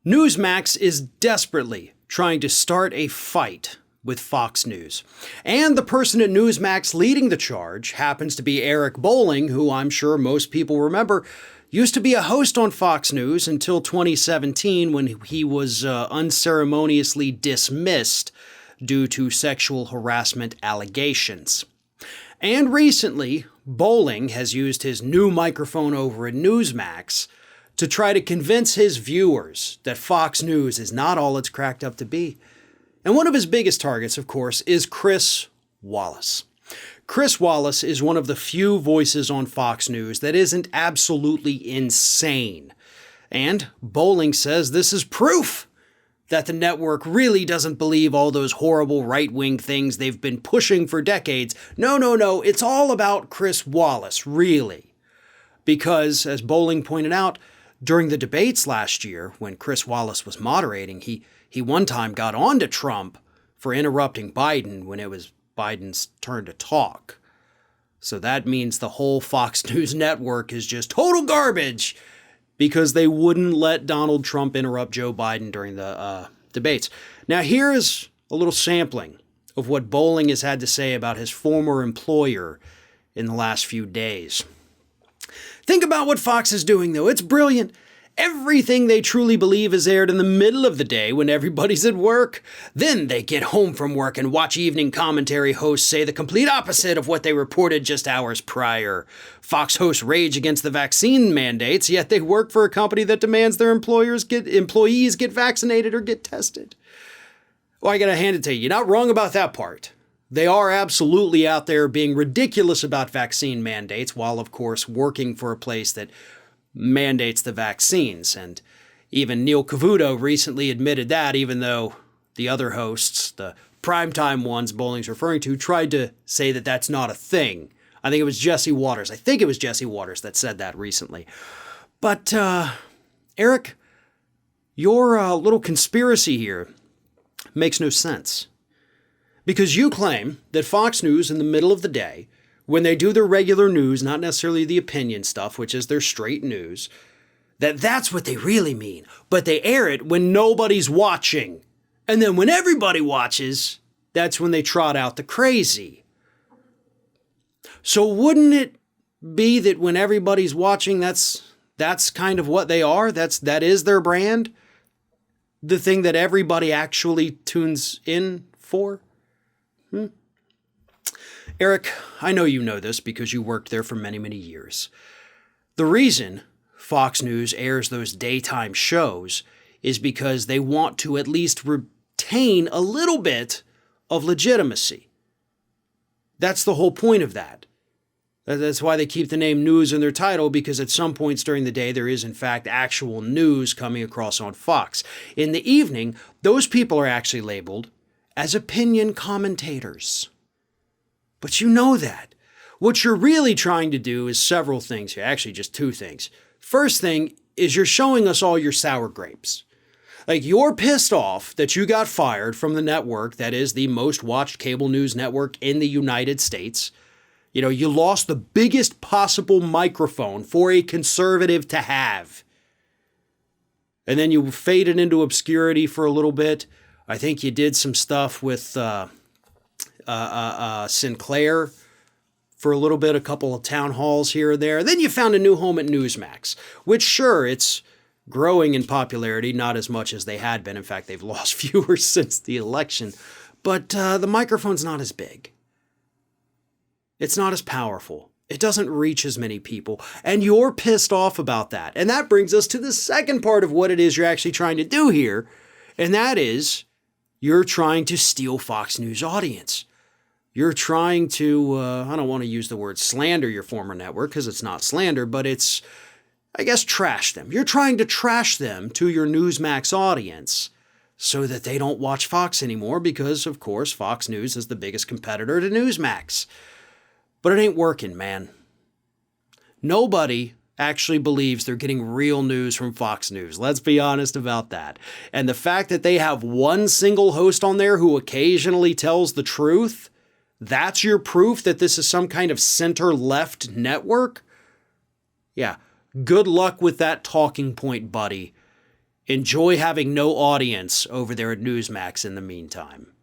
Newsmax is desperately trying to start a fight with Fox News. And the person at Newsmax leading the charge happens to be Eric Bolling, who I'm sure most people remember used to be a host on Fox News until 2017 when he was unceremoniously dismissed due to sexual harassment allegations. And recently, Bolling has used his new microphone over at Newsmax to try to convince his viewers that Fox News is not all it's cracked up to be. And one of his biggest targets, of course, is Chris Wallace. Chris Wallace is one of the few voices on Fox News that isn't absolutely insane. And Bolling says this is proof that the network really doesn't believe all those horrible right-wing things they've been pushing for decades. No, it's all about Chris Wallace, really. Because, as Bolling pointed out, during the debates last year, when Chris Wallace was moderating, he one time got on to Trump for interrupting Biden when it was Biden's turn to talk. So that means the whole Fox News network is just total garbage because they wouldn't let Donald Trump interrupt Joe Biden during the debates. Now here is a little sampling of what Bolling has had to say about his former employer in the last few days. Think about what Fox is doing, though. It's brilliant. Everything they truly believe is aired in the middle of the day when everybody's at work. Then they get home from work and watch evening commentary hosts say the complete opposite of what they reported just hours prior. Fox hosts rage against the vaccine mandates, yet they work for a company that demands their employees get vaccinated or get tested. Well, I gotta hand it to you. You're not wrong about that part. They are absolutely out there being ridiculous about vaccine mandates, while, of course, working for a place that mandates the vaccines. And even Neil Cavuto recently admitted that, even though the other hosts, the primetime ones Bolling's referring to, tried to say that that's not a thing. I think it was Jesse Waters. That said that recently. But, Eric, your little conspiracy here makes no sense. Because you claim that Fox News in the middle of the day, when they do their regular news, not necessarily the opinion stuff, which is their straight news, that's what they really mean. But they air it when nobody's watching. And then when everybody watches, that's when they trot out the crazy. So wouldn't it be that when everybody's watching, that's kind of what they are? That is their brand? The thing that everybody actually tunes in for? Eric, I know you know this because you worked there for many, many years. The reason Fox News airs those daytime shows is because they want to at least retain a little bit of legitimacy. That's the whole point of that. That's why they keep the name news in their title, because at some points during the day there is in fact actual news coming across on Fox. In the evening, those people are actually labeled as opinion commentators. But you know that. What you're really trying to do is several things here. Actually, just two things. First thing is you're showing us all your sour grapes. Like, you're pissed off that you got fired from the network that is the most watched cable news network in the United States. You know, you lost the biggest possible microphone for a conservative to have. And then you faded into obscurity for a little bit. I think you did some stuff with Sinclair for a little bit, a couple of town halls here or there. Then you found a new home at Newsmax, which, sure, it's growing in popularity, not as much as they had been. In fact, they've lost viewers since the election. But the microphone's not as big. It's not as powerful. It doesn't reach as many people. And you're pissed off about that. And that brings us to the second part of what it is you're actually trying to do here. And that is, you're trying to steal Fox News audience. You're trying to, I don't want to use the word slander your former network because it's not slander, but it's, I guess, trash them. You're trying to trash them to your Newsmax audience so that they don't watch Fox anymore because, of course, Fox News is the biggest competitor to Newsmax. But it ain't working, man. Nobody actually believes they're getting real news from Fox News. Let's be honest about that. And the fact that they have one single host on there who occasionally tells the truth, that's your proof that this is some kind of center-left network? Yeah, good luck with that talking point, buddy. Enjoy having no audience over there at Newsmax in the meantime.